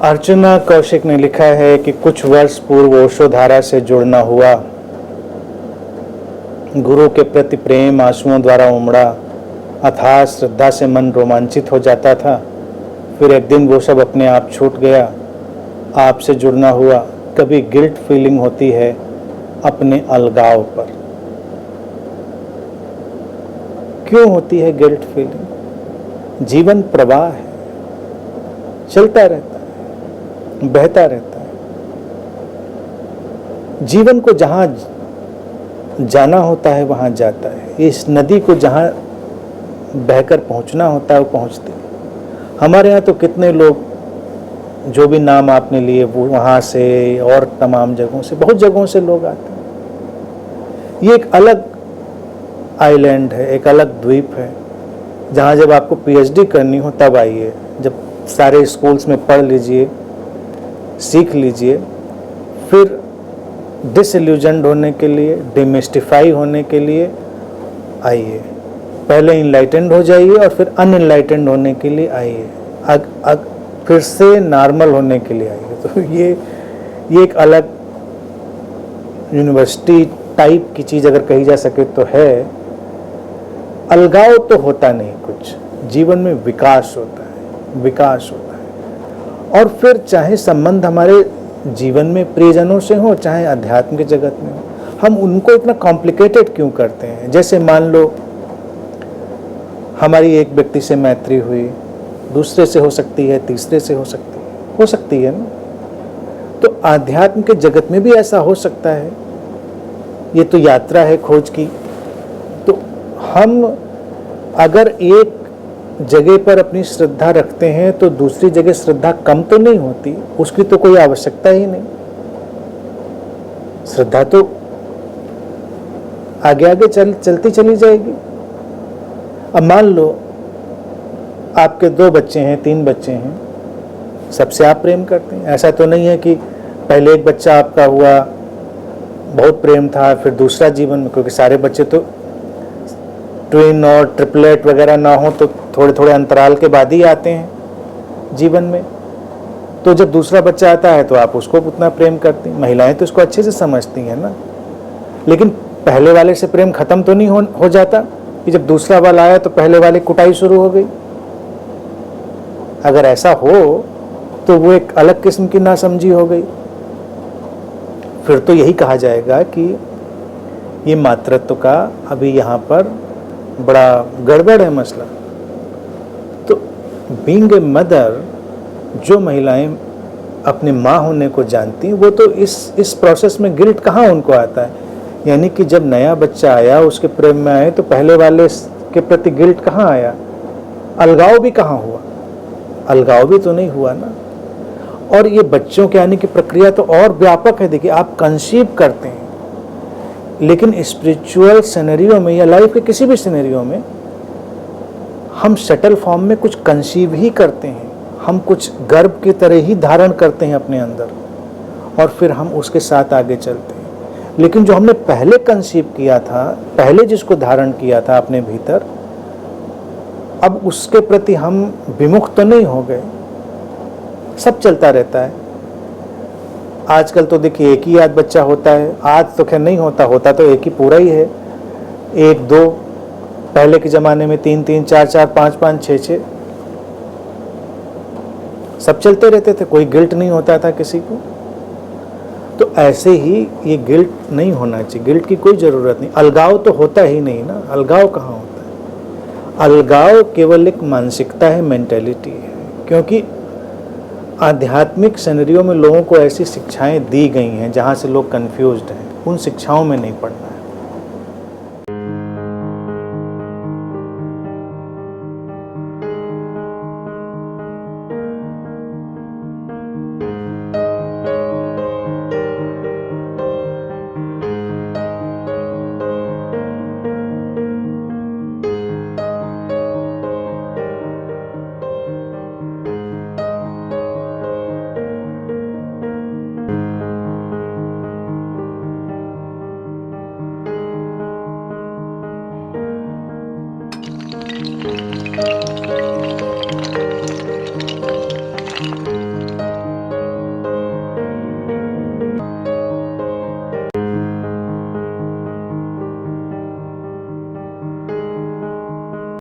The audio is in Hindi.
अर्चना कौशिक ने लिखा है कि कुछ वर्ष पूर्व ओशोधारा से जुड़ना हुआ। गुरु के प्रति प्रेम आंसुओं द्वारा उमड़ा। अथाह श्रद्धा से मन रोमांचित हो जाता था। फिर एक दिन वो सब अपने आप छूट गया। आपसे जुड़ना हुआ। कभी गिल्ट फीलिंग होती है अपने अलगाव पर। क्यों होती है गिल्ट फीलिंग? जीवन प्रवाह है, चलता रहता है, बहता रहता है। जीवन को जहां जाना होता है वहां जाता है। इस नदी को जहां बहकर पहुंचना होता है वो पहुंचती है। हमारे यहाँ तो कितने लोग, जो भी नाम आपने लिए, वो वहाँ से और तमाम जगहों से, बहुत जगहों से लोग आते हैं। ये एक अलग आइलैंड है, एक अलग द्वीप है, जहाँ जब आपको पीएचडी करनी हो तब आइए। जब सारे स्कूल्स में पढ़ लीजिए, सीख लीजिए, फिर डिसइल्यूजन्ड होने के लिए, डिमिस्टिफाई होने के लिए आइए। पहले इनलाइटेंड हो जाइए और फिर अनइनलाइटेंड होने के लिए आइए। फिर से नॉर्मल होने के लिए आइए। तो ये एक अलग यूनिवर्सिटी टाइप की चीज़ अगर कही जा सके तो है। अलगाव तो होता नहीं कुछ, जीवन में विकास होता है, विकास होता है। और फिर चाहे संबंध हमारे जीवन में प्रियजनों से हो, चाहे अध्यात्म के जगत में हो, हम उनको इतना कॉम्प्लिकेटेड क्यों करते हैं? जैसे मान लो हमारी एक व्यक्ति से मैत्री हुई, दूसरे से हो सकती है, तीसरे से हो सकती है ना। तो आध्यात्म के जगत में भी ऐसा हो सकता है। ये तो यात्रा है खोज की। तो हम अगर एक जगह पर अपनी श्रद्धा रखते हैं तो दूसरी जगह श्रद्धा कम तो नहीं होती, उसकी तो कोई आवश्यकता ही नहीं। श्रद्धा तो आगे आगे चलती चली जाएगी। अब मान लो आपके 2 बच्चे हैं, 3 बच्चे हैं, सबसे आप प्रेम करते हैं। ऐसा तो नहीं है कि पहले एक बच्चा आपका हुआ, बहुत प्रेम था, फिर दूसरा जीवन में, क्योंकि सारे बच्चे तो ट्विन और ट्रिपलेट वगैरह ना हो तो थोड़े थोड़े अंतराल के बाद ही आते हैं जीवन में। तो जब दूसरा बच्चा आता है तो आप उसको उतना प्रेम करती हैं। महिलाएं तो इसको अच्छे से समझती हैं ना। लेकिन पहले वाले से प्रेम खत्म तो नहीं हो जाता कि जब दूसरा वाला आया तो पहले वाले कुटाई शुरू हो गई। अगर ऐसा हो तो वो एक अलग किस्म की नासमझी हो गई। फिर तो यही कहा जाएगा कि ये मातृत्व का अभी यहाँ पर बड़ा गड़बड़ है मसला। तो बीइंग ए मदर, जो महिलाएं अपने माँ होने को जानती हैं, वो तो इस प्रोसेस में गिल्ट कहाँ उनको आता है? यानी कि जब नया बच्चा आया, उसके प्रेम में आए, तो पहले वाले के प्रति गिल्ट कहाँ आया? अलगाव भी कहाँ हुआ? अलगाव भी तो नहीं हुआ ना। और ये बच्चों के आने की प्रक्रिया तो और व्यापक है। देखिए, आप कंसीव करते हैं, लेकिन स्पिरिचुअल सिनेरियो में या लाइफ के किसी भी सिनेरियो में हम सटल फॉर्म में कुछ कंसीव ही करते हैं। हम कुछ गर्भ की तरह ही धारण करते हैं अपने अंदर, और फिर हम उसके साथ आगे चलते हैं। लेकिन जो हमने पहले कंसीव किया था, पहले जिसको धारण किया था अपने भीतर, अब उसके प्रति हम विमुख तो नहीं हो गए। सब चलता रहता है। आजकल तो देखिए एक ही आध बच्चा होता है। आज तो खैर नहीं होता तो एक ही पूरा ही है, 1 2। पहले के ज़माने में 3 3, 4 4, 5 5, 6 6, सब चलते रहते थे। कोई गिल्ट नहीं होता था किसी को। तो ऐसे ही ये गिल्ट नहीं होना चाहिए। गिल्ट की कोई ज़रूरत नहीं। अलगाव तो होता ही नहीं ना। अलगाव कहाँ होता है? अलगाव केवल एक मानसिकता है, मेंटेलिटी है। क्योंकि आध्यात्मिक सिनेरियो में लोगों को ऐसी शिक्षाएं दी गई हैं जहाँ से लोग कंफ्यूज्ड हैं। उन शिक्षाओं में नहीं पढ़ना है।